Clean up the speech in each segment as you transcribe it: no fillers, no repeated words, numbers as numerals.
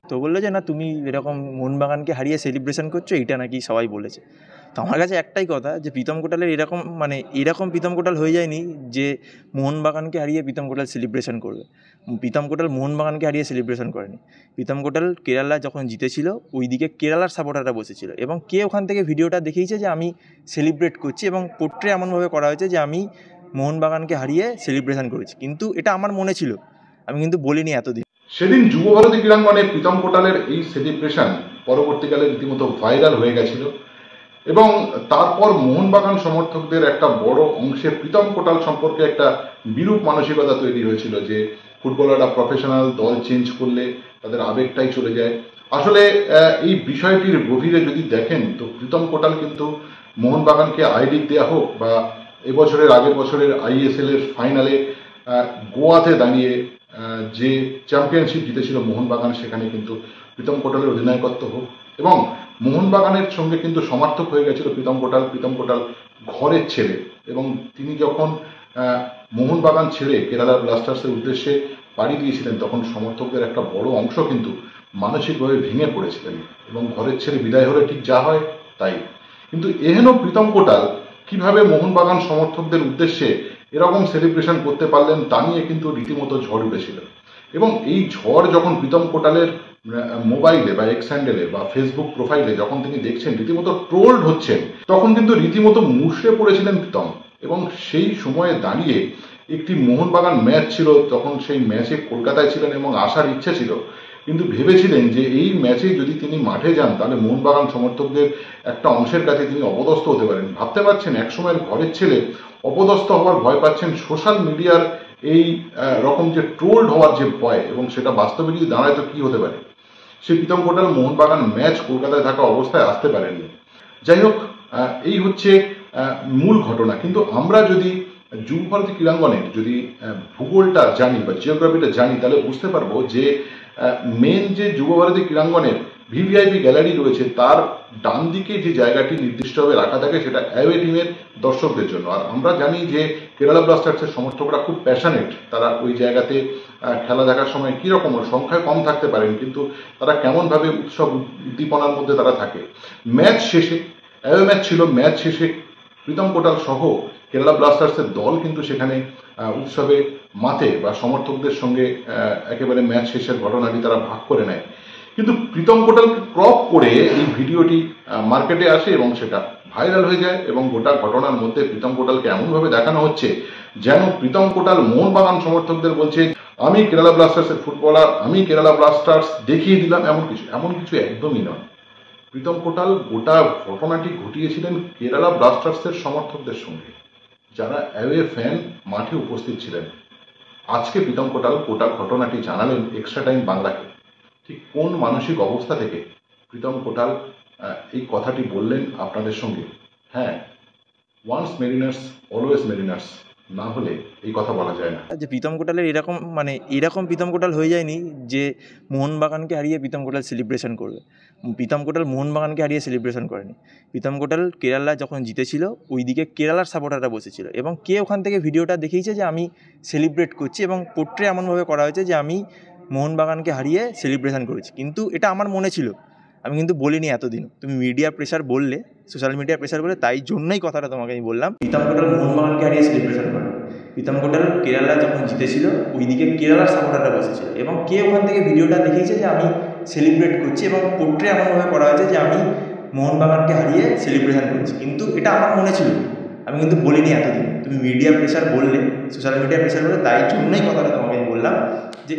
তো বললো যে না তুমি এরকম মোহনবাগানকে হারিয়ে সেলিব্রেশন করছো, এইটা নাকি সবাই বলেছে। তো আমার কাছে একটাই কথা যে প্রীতম কোটালের এরকম প্রীতম কোটাল হয়ে যায়নি যে মোহনবাগানকে হারিয়ে প্রীতম কোটাল সেলিব্রেশন করবে। প্রীতম কোটাল মোহনবাগানকে হারিয়ে সেলিব্রেশন করেনি। প্রীতম কোটাল কেরালা যখন জিতেছিল ওইদিকে কেরালার সাপোর্টাররা বসেছিল এবং কে ওখান থেকে ভিডিওটা দেখিয়েছে যে আমি সেলিব্রেট করছি এবং পোট্রে এমনভাবে করা হয়েছে যে আমি মোহনবাগানকে হারিয়ে সেলিব্রেশন করেছি, কিন্তু এটা আমার মনে ছিল, আমি কিন্তু বলিনি এতদিন। সেদিন যুবভারতী ক্রীড়াঙ্গনে প্রীতম কোটালের এই সেলিব্রেশন পরবর্তীকালে রীতিমতো ভাইরাল হয়ে গেছিল এবং তারপর মোহনবাগান সমর্থকদের একটা বড় অংশে প্রীতম কোটাল সম্পর্কে একটা বিরূপ মানসিকতা তৈরি হয়েছিল যে ফুটবলাররা প্রফেশনাল, দল চেঞ্জ করলে তাদের আবেগটাই চলে যায়। আসলে এই বিষয়টির গভীরে যদি দেখেন তো প্রীতম কোটাল কিন্তু মোহনবাগানকে আই লিগ দেওয়া হোক বা এবছরের আগের বছরের ISL এর ফাইনালে গোয়াতে দাঁড়িয়ে যে চ্যাম্পিয়নশিপ জিতেছিল মোহনবাগান, সেখানে কিন্তু প্রীতম কোটালের অধিনায়কত্ব হোক এবং মোহনবাগানের সঙ্গে কিন্তু সমর্থক হয়ে গেছিল প্রীতম কোটাল ঘরের ছেলে এবং তিনি যখন মোহনবাগান ছেড়ে কেরালা ব্লাস্টার্সের উদ্দেশ্যে পাড়ি দিয়েছিলেন তখন সমর্থকদের একটা বড় অংশ কিন্তু মানসিকভাবে ভেঙে পড়েছিলেন এবং ঘরের ছেলে বিদায় হলে ঠিক যা হয় তাই। কিন্তু এহেন প্রীতম কোটাল কিভাবে মোহনবাগান সমর্থকদের উদ্দেশ্যে এরকম সেলিব্রেশন করতে পারলেন তা নিয়ে কিন্তু রীতিমতো ঝড় উঠেছিল এবং এই ঝড় যখন প্রীতম কোটালের মোবাইলে বা এক্স হ্যান্ডেলে বা ফেসবুক প্রোফাইলে যখন তিনি দেখছেন রীতিমতো ট্রোলড হচ্ছেন, তখন কিন্তু রীতিমতো মুষড়ে পড়েছিলেন প্রীতম এবং সেই সময়ে দাঁড়িয়ে একটি মোহনবাগান ম্যাচ ছিল, তখন সেই ম্যাচে কলকাতায় ছিলেন এবং আসার ইচ্ছে ছিল, কিন্তু ভেবেছিলেন যে এই ম্যাচে যদি তিনি মাঠে যান তাহলে মোহনবাগান সমর্থকদের একটা অংশের কাছে তিনি অপদস্থ হতে পারেন। ভাবতে পারছেন একসময়ের ঘরের ছেলে অপদস্থ হওয়ার ভয় পাচ্ছেন সোশ্যাল মিডিয়ার এই রকম যে ট্রোলড হওয়ার যে ভয়, এবং সেটা বাস্তবে যদি দাঁড়ায় তো কি হতে পারে। সে প্রীতম কোটাল মোহনবাগান ম্যাচ কলকাতায় থাকা অবস্থায় আসতে পারেননি। যাই হোক, এই হচ্ছে মূল ঘটনা। কিন্তু আমরা যদি যুবভারতী ক্রীড়াঙ্গনের যদি ভূগোলটা জানি বা জিওগ্রাফিটা জানি তাহলে বুঝতে পারবো যে মেন যে যুবভারতী ক্রীড়াঙ্গনের ভিভিআইপি গ্যালারি রয়েছে তার ডান দিকে যে জায়গাটি নির্দিষ্টভাবে রাখা থাকে সেটা অ্যাওয়ে টিমের দর্শকদের জন্য। আর আমরা জানি যে কেরালা ব্লাস্টার্সের সমর্থকরা খুব প্যাশনেট, তারা ওই জায়গাতে খেলা দেখার সময় কীরকম সংখ্যায় কম থাকতে পারেন কিন্তু তারা কেমনভাবে উৎসব উদ্দীপনার মধ্যে তারা থাকে। ম্যাচ শেষে অ্যাওয়ে ম্যাচ ছিল, ম্যাচ শেষে প্রীতম কোটাল সহ কেরালা ব্লাস্টার্সের দল কিন্তু সেখানে উৎসবে মাতে বা সমর্থকদের সঙ্গে একেবারে ম্যাচ শেষের ঘটনাটি তারা ভাগ করে নেয়। কিন্তু প্রীতম কোটালকে ক্রপ করে এই ভিডিওটি মার্কেটে আসে এবং সেটা ভাইরাল হয়ে যায় এবং গোটা ঘটনার মধ্যে প্রীতম কোটালকে এমনভাবে দেখানো হচ্ছে যেন প্রীতম কোটাল মোহনবাগান সমর্থকদের বলছে আমি কেরালা ব্লাস্টার্সের ফুটবলার, আমি কেরালা ব্লাস্টার্স দেখিয়ে দিলাম, এমন কিছু একদমই নয়। প্রীতম কোটাল গোটা ঘটনাটি ঘটিয়েছিলেন কেরালা ব্লাস্টার্সের সমর্থকদের সঙ্গে, যারা অ্যাওয়ে ফ্যান মাঠে উপস্থিত ছিলেন। আজকে প্রীতম কোটাল গোটা ঘটনাটি জানালেন এক্সট্রা টাইম বাংলাকে। ঠিক কোন মানসিক অবস্থা থেকে প্রীতম কোটাল এই কথাটি বললেন আপনাদের সঙ্গে। হ্যাঁ, ওয়ান্স মেরিনার্স অলওয়েজ মেরিনার্স না হলে এই কথা বলা যায় না। যে প্রীতম কোটালের এরকম প্রীতম কোটাল হয়ে যায়নি যে মোহনবাগানকে হারিয়ে প্রীতম কোটাল সেলিব্রেশন করবে। প্রীতম কোটাল মোহনবাগানকে হারিয়ে সেলিব্রেশন করেনি। প্রীতম কোটাল কেরালা যখন জিতেছিল ওইদিকে কেরালার সাপোর্টাররা বসেছিল এবং কে ওখান থেকে ভিডিওটা দেখিয়েছে যে আমি সেলিব্রেট করছি এবং পোট্রে এমনভাবে করা হয়েছে যে আমি মোহনবাগানকে হারিয়ে সেলিব্রেশন করেছি, কিন্তু এটা আমার মনে ছিল, আমি কিন্তু বলিনি এতদিন। তুমি মিডিয়া প্রেশার বললে, সোশ্যাল মিডিয়া প্রেশার বলে, তাই জন্যই কথাটা তোমাকে আমি বললাম। প্রীতম কোটাল মোহনবাগানকে হারিয়ে সেলিব্রেশন করে। প্রীতম কোটাল কেরালা যখন জিতেছিল ওইদিকে কেরালার সাপোর্টাররা বসেছিল এবং কে ওখান থেকে ভিডিওটা দেখিয়েছে যে আমি সেলিব্রেট করছি এবং পোট্রে এমনভাবে করা হয়েছে যে আমি মোহনবাগানকে হারিয়ে সেলিব্রেশন করেছি, কিন্তু এটা আমার মনে ছিল, আমি কিন্তু বলিনি এতদিন। তুমি মিডিয়া প্রেশার বললে, সোশ্যাল মিডিয়া প্রেশার বলে, তাই জন্যই কথাটা তোমাকে আমি বললাম যে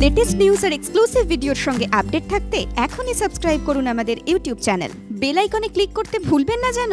লেটেস্ট নিউজ আর এক্সক্লুসিভ ভিডিওর সঙ্গে আপডেট থাকতে এখনই সাবস্ক্রাইব করুন আমাদের ইউটিউব চ্যানেল। বেল আইকনে ক্লিক করতে ভুলবেন না যেন।